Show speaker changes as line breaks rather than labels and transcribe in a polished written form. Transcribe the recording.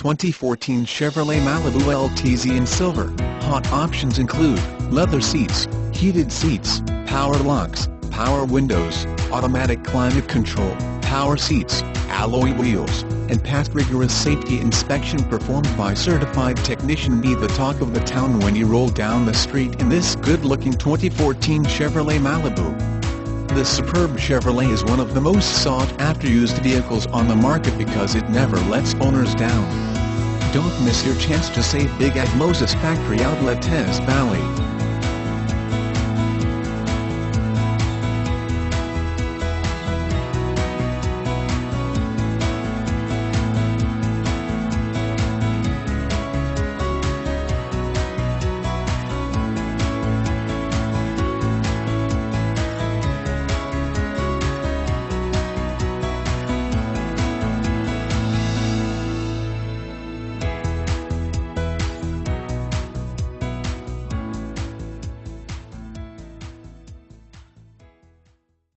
2014 Chevrolet Malibu Teays in silver. Hot options include leather seats, heated seats, power locks, power windows, automatic climate control, power seats, alloy wheels, and past rigorous safety inspection performed by certified technician. Be the talk of the town when you roll down the street in this good-looking 2014 Chevrolet Malibu. This superb Chevrolet is one of the most sought-after used vehicles on the market because it never lets owners down. Don't miss your chance to save big at Moses Factory Outlet, Teays Valley.